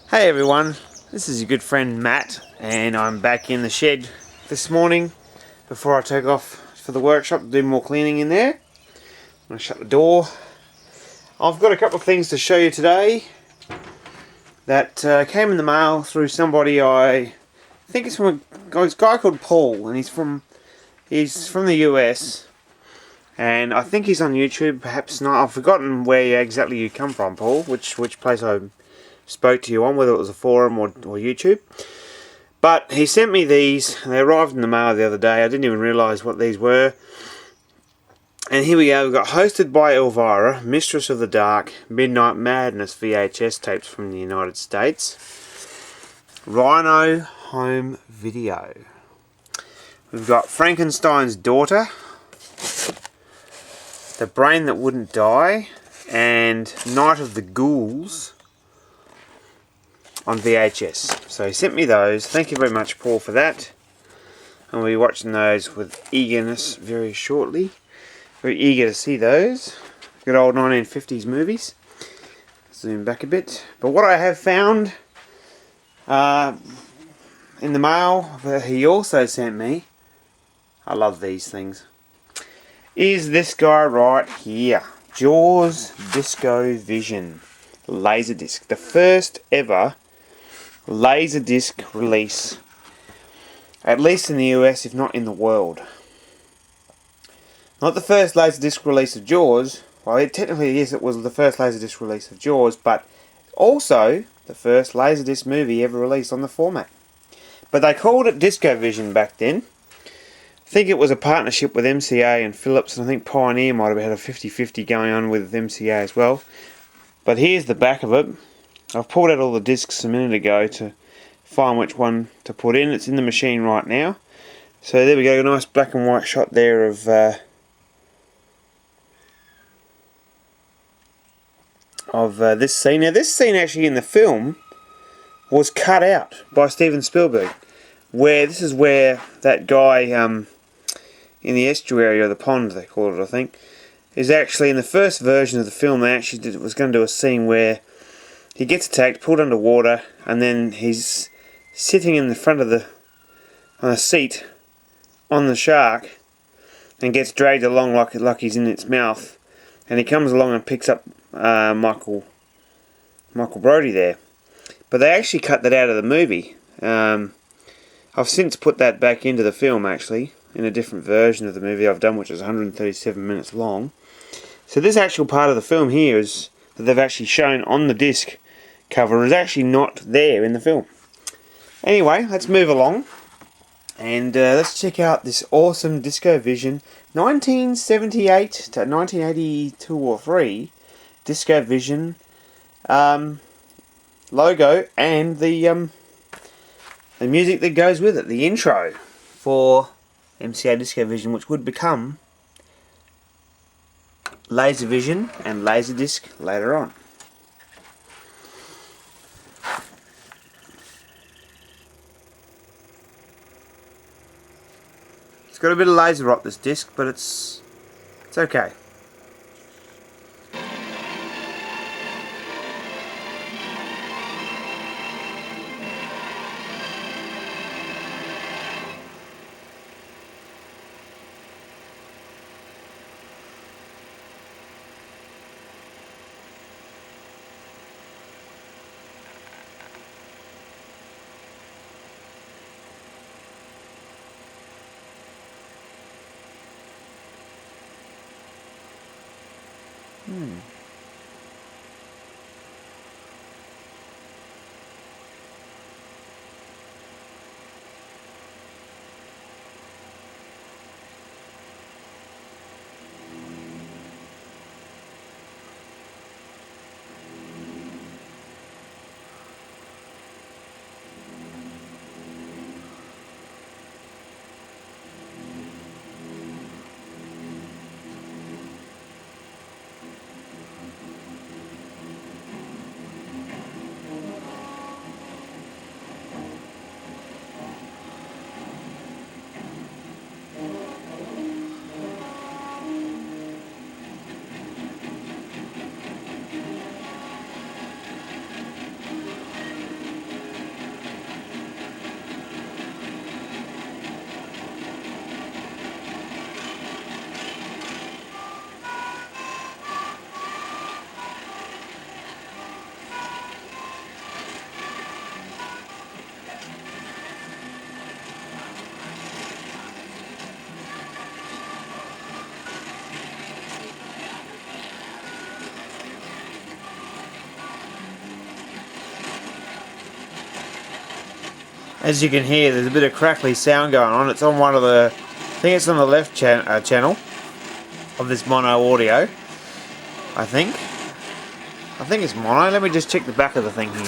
Hey everyone, this is your good friend Matt, and I'm back in the shed this morning before I take off for the workshop to do more cleaning in there. I'm going to shut the door. I've got a couple of things to show you today that came in the mail through somebody. I think it's from a guy called Paul, and he's from the US, and I think he's on YouTube, perhaps not. I've forgotten where exactly you come from, Paul, which place I spoke to you on, whether it was a forum or YouTube. But he sent me these, and they arrived in the mail the other day. I didn't even realise what these were. And here we go, we've got hosted by Elvira, Mistress of the Dark, Midnight Madness VHS tapes from the United States. Rhino Home Video. We've got Frankenstein's Daughter, The Brain That Wouldn't Die, and Night of the Ghouls on VHS. So he sent me those. Thank you very much, Paul, for that. And we'll be watching those with eagerness very shortly. Very eager to see those. Good old 1950s movies. Zoom back a bit. But what I have found in the mail that he also sent me, I love these things, is this guy right here. Jaws Discovision Laserdisc. The first ever Laserdisc release, at least in the US, if not in the world. Not the first Laserdisc release of Jaws. Well, technically, yes, it was the first Laserdisc release of Jaws, but also the first Laserdisc movie ever released on the format. But they called it Discovision back then. I think it was a partnership with MCA and Philips, and I think Pioneer might have had a 50-50 going on with MCA as well. But here's the back of it. I've pulled out all the discs a minute ago to find which one to put in. It's in the machine right now. So there we go, a nice black and white shot there of this scene. Now this scene actually in the film was cut out by Steven Spielberg. This is where that guy in the estuary or the pond, they call it, I think, is actually in the first version of the film. They actually was going to do a scene where he gets attacked, pulled underwater, and then he's sitting in the front of on a seat on the shark and gets dragged along like he's in its mouth. And he comes along and picks up Michael Brody there. But they actually cut that out of the movie. I've since put that back into the film, actually, in a different version of the movie I've done, which is 137 minutes long. So this actual part of the film here is that they've actually shown on the disc cover is actually not there in the film. Anyway, let's move along and let's check out this awesome Discovision 1978 to 1982 or 3 Discovision logo and the music that goes with it, the intro for MCA Discovision, which would become Laservision and Laserdisc later on. It's got a bit of laser rot, this disc, but it's okay. As you can hear, there's a bit of crackly sound going on. It's on one of the, I think it's on the left channel of this mono audio. I think it's mono. Let me just check the back of the thing here.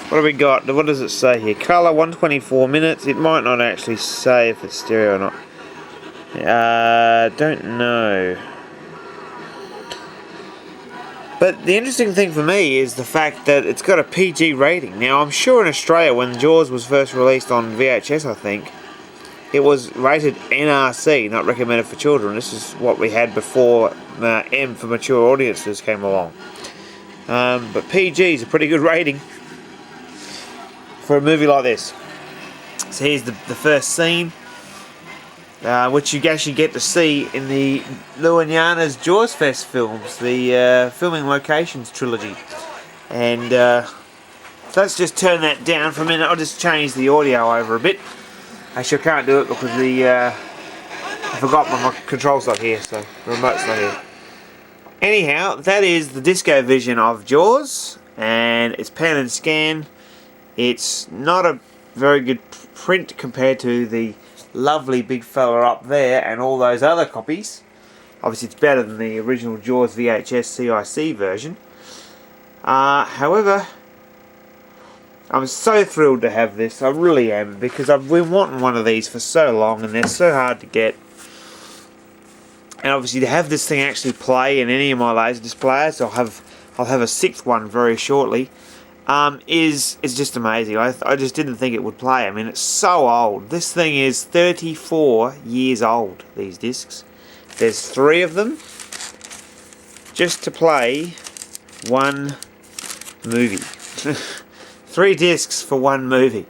What have we got? What does it say here? Colour 124 minutes. It might not actually say if it's stereo or not. Don't know. But the interesting thing for me is the fact that it's got a PG rating. Now, I'm sure in Australia, when Jaws was first released on VHS, I think, it was rated NRC, not recommended for children. This is what we had before M for mature audiences came along. But PG is a pretty good rating for a movie like this. So here's the first scene, which you actually get to see in the Luanyana's Jaws Fest films, the filming locations trilogy. And let's just turn that down for a minute. I'll just change the audio over a bit. Actually, I can't do it because I forgot my control's not here, so the remote's not here. Anyhow, that is the Discovision of Jaws, and it's pan and scan. It's not a very good print compared to the lovely big fella up there and all those other copies. Obviously, it's better than the original Jaws VHS CIC version. However, I'm so thrilled to have this. I really am, because I've been wanting one of these for so long, and they're so hard to get. And obviously, to have this thing actually play in any of my Laserdisc players, I'll have a sixth one very shortly. Is just amazing. I just didn't think it would play. I mean, it's so old. This thing is 34 years old, these discs. There's 3 of them just to play one movie. 3 discs for one movie.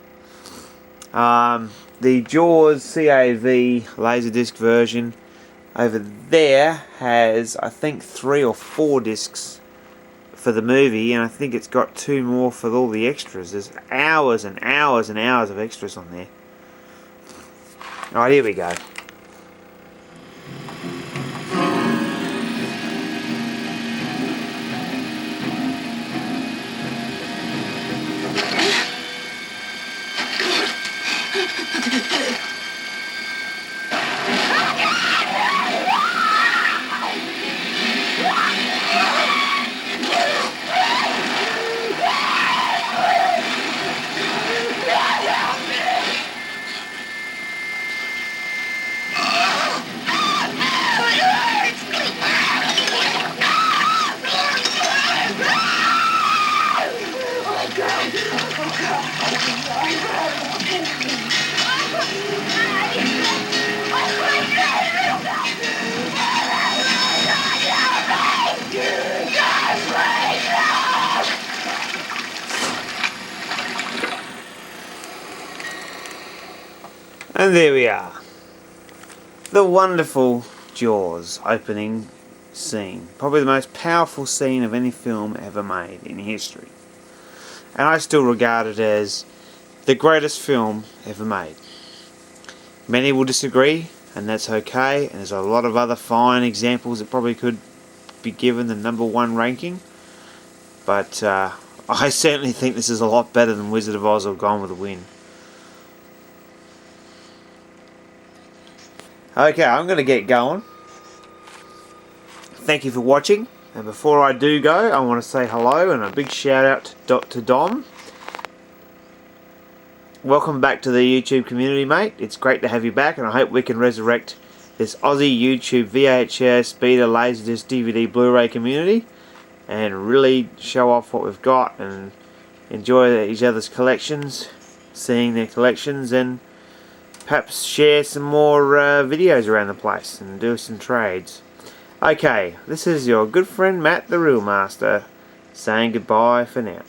The Jaws CAV Laserdisc version over there has, I think, 3 or 4 discs for the movie, and I think it's got 2 more for all the extras. There's hours and hours and hours of extras on there. Alright, here we go. And there we are. The wonderful Jaws opening scene. Probably the most powerful scene of any film ever made in history. And I still regard it as the greatest film ever made. Many will disagree, and that's okay. And there's a lot of other fine examples that probably could be given the #1 ranking. But I certainly think this is a lot better than Wizard of Oz or Gone with the Wind. Okay, I'm going to get going. Thank you for watching. And before I do go, I want to say hello and a big shout out to Dom. Welcome back to the YouTube community, mate. It's great to have you back, and I hope we can resurrect this Aussie YouTube VHS, Beta, Laserdisc, DVD, Blu-ray community and really show off what we've got and enjoy each other's collections, seeing their collections, and perhaps share some more videos around the place and do some trades. Okay, this is your good friend Matt the Reel Master saying goodbye for now.